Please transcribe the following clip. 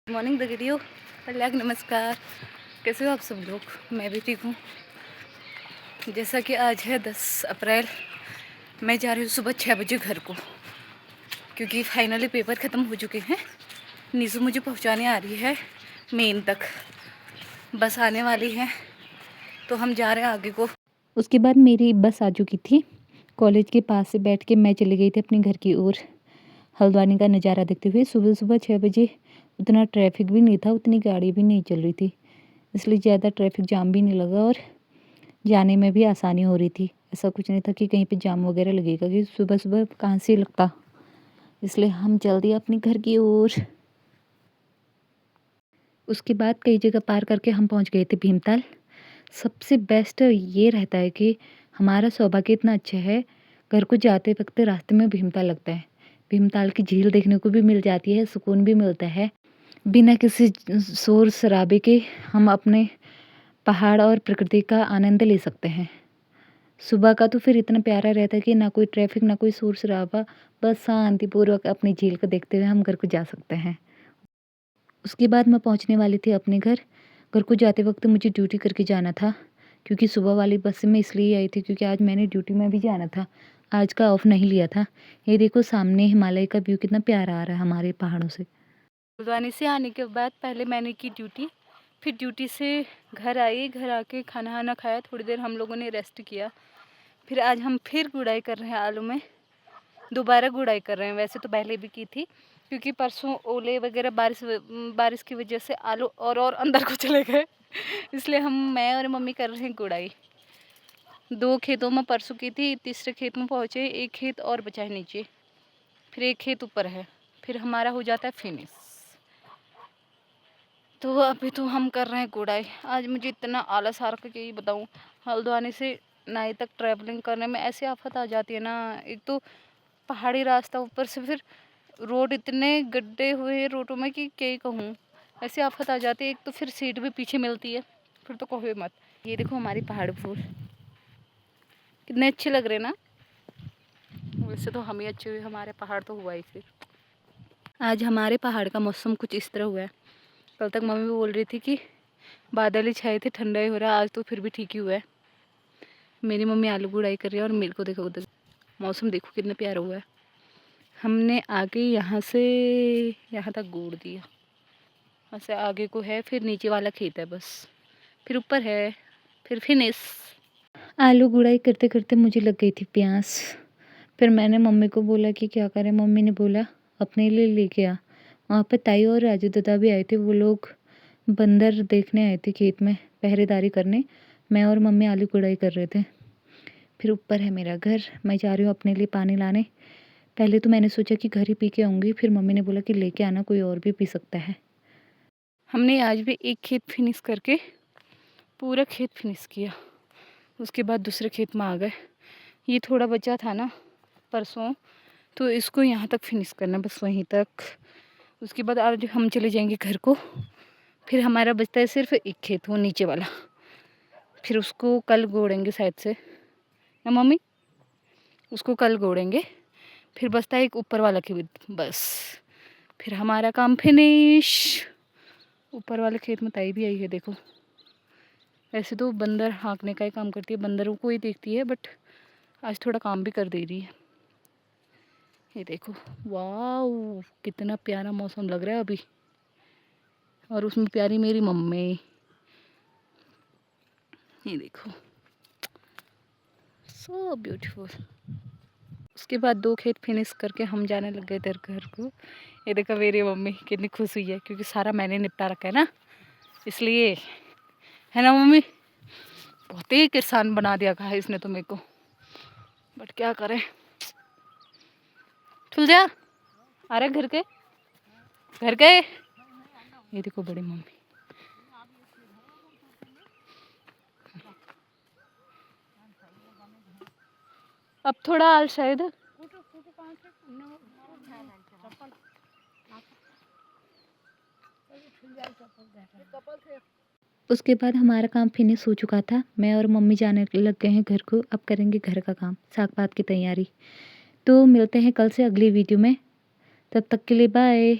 Morning the video. Like नमस्कार, कैसे हो आप सब लोग। मैं भी ठीक हूँ। जैसा कि आज है 10 अप्रैल, मैं जा रही हूँ सुबह 6 बजे घर को, क्योंकि फाइनली पेपर ख़त्म हो चुके हैं। नीजू मुझे पहुँचाने आ रही है मेन तक, बस आने वाली है तो हम जा रहे हैं आगे को। उसके बाद मेरी बस आ चुकी थी। कॉलेज के पास से बैठ के मैं चली गई थी अपने घर की ओर, हल्द्वानी का नज़ारा देखते हुए। सुबह सुबह 6 बजे उतना ट्रैफिक भी नहीं था, उतनी गाड़ी भी नहीं चल रही थी, इसलिए ज़्यादा ट्रैफिक जाम भी नहीं लगा और जाने में भी आसानी हो रही थी। ऐसा कुछ नहीं था कि कहीं पे जाम वगैरह लगेगा, क्योंकि सुबह सुबह कहाँ से लगता। इसलिए हम चल दिए अपने घर की ओर। उसके बाद कई जगह पार करके हम पहुँच गए थे भीमताल। सबसे बेस्ट ये रहता है कि हमारा सौभाग्य इतना अच्छा है, घर को जाते वक्त रास्ते में भीमताल लगता है। भीमताल की झील देखने को भी मिल जाती है, सुकून भी मिलता है। बिना किसी शोर शराबे के हम अपने पहाड़ और प्रकृति का आनंद ले सकते हैं। सुबह का तो फिर इतना प्यारा रहता है कि ना कोई ट्रैफिक, ना कोई शोर शराबा, बस शांतिपूर्वक अपनी झील को देखते हुए हम घर को जा सकते हैं। उसके बाद मैं पहुंचने वाली थी अपने घर। घर को जाते वक्त मुझे ड्यूटी करके जाना था, क्योंकि सुबह वाली बस से मैं इसलिए आई थी क्योंकि आज मैंने ड्यूटी में भी जाना था, आज का ऑफ नहीं लिया था। ये देखो सामने हिमालय का व्यू कितना प्यारा आ रहा है हमारे पहाड़ों से। हल्द्वानी से आने के बाद पहले मैंने की ड्यूटी, फिर ड्यूटी से घर आई। घर आके खाना वाना खाया, थोड़ी देर हम लोगों ने रेस्ट किया। फिर आज हम फिर गुड़ाई कर रहे हैं आलू में, दोबारा गुड़ाई कर रहे हैं। वैसे तो पहले भी की थी, क्योंकि परसों ओले वगैरह बारिश की वजह से आलू और अंदर को चले गए। इसलिए मैं और मम्मी कर रहे हैं गुड़ाई। 2 खेतों में परसों की थी, तीसरे खेत में पहुँचे। एक खेत और बचा है नीचे, फिर एक खेत ऊपर है, फिर हमारा हो जाता है फिनिश। तो अभी तो हम कर रहे हैं गुड़ाई। आज मुझे इतना आलस आ रखा कि बताऊँ। हल्द्वानी से नाई तक ट्रैवलिंग करने में ऐसी आफत आ जाती है ना। एक तो पहाड़ी रास्ता, ऊपर से फिर रोड, इतने गड्ढे हुए हैं रोडों में कि क्या ही कहूँ। ऐसी आफत आ जाती है। एक तो फिर सीट भी पीछे मिलती है, फिर तो कहो मत। ये देखो हमारी पहाड़ फूल कितने अच्छे लग रहे ना। वैसे तो हम ही अच्छे हुए, हमारे पहाड़ तो हुआ ही। फिर आज हमारे पहाड़ का मौसम कुछ इस तरह हुआ है। कल तक मम्मी भी बोल रही थी कि बादल ही छाए थे, ठंडा ही हो रहा है। आज तो फिर भी ठीक ही हुआ है। मेरी मम्मी आलू गुड़ाई कर रही है और मेरे को देखो उधर मौसम देखो कितना प्यारा हुआ है। हमने आगे यहाँ से यहाँ तक गोड़ दिया, ऐसे आगे को है, फिर नीचे वाला खेत है बस, फिर ऊपर है, फिर फिनिश। आलू गुड़ाई करते करते मुझे लग गई थी प्यास। फिर मैंने मम्मी को बोला कि क्या करें। मम्मी ने बोला अपने लिए लेके आ। वहाँ पे ताई और राजू दादा भी आए थे। वो लोग बंदर देखने आए थे खेत में, पहरेदारी करने। मैं और मम्मी आलू गुड़ाई कर रहे थे। फिर ऊपर है मेरा घर, मैं जा रही हूँ अपने लिए पानी लाने। पहले तो मैंने सोचा कि घर ही पी के आऊँगी, फिर मम्मी ने बोला कि लेके आना, कोई और भी पी सकता है। हमने आज भी एक खेत फिनिश करके पूरा खेत फिनिश किया। उसके बाद दूसरे खेत में आ गए। ये थोड़ा बचा था ना परसों, तो इसको यहाँ तक फिनिश करना, बस वहीं तक। उसके बाद आज हम चले जाएंगे घर को। फिर हमारा बचता है सिर्फ एक खेत, वो नीचे वाला। फिर उसको कल गोड़ेंगे शायद से ना मम्मी, उसको कल गोड़ेंगे। फिर बचता है एक ऊपर वाला खेत, बस फिर हमारा काम फिनिश। ऊपर वाले खेत में ताई भी आई है देखो। वैसे तो बंदर हाँकने का ही काम करती है, बंदरों को ही देखती है, बट आज थोड़ा काम भी कर दे रही है। ये देखो, वाह कितना प्यारा मौसम लग रहा है अभी, और उसमें प्यारी मेरी मम्मी। ये देखो, सो ब्यूटीफुल। उसके बाद 2 खेत फिनिश करके हम जाने लग गए इधर घर को। ये देखो मेरी मम्मी कितनी खुश हुई है, क्योंकि सारा मैंने निपटा रखा है ना, इसलिए, है ना मम्मी। बहुत ही किसान बना दिया कहा इसने तो मेरे को, बट क्या करें। चल जा आ रहे घर के, घर गए। ये देखो बड़ी मम्मी, अब थोड़ा आल शायद। उसके बाद हमारा काम फिनिश हो चुका था। मैं और मम्मी जाने लग गए हैं घर को। अब करेंगे घर का काम, साग पात की तैयारी। तो मिलते हैं कल से अगली वीडियो में, तब तक के लिए बाय।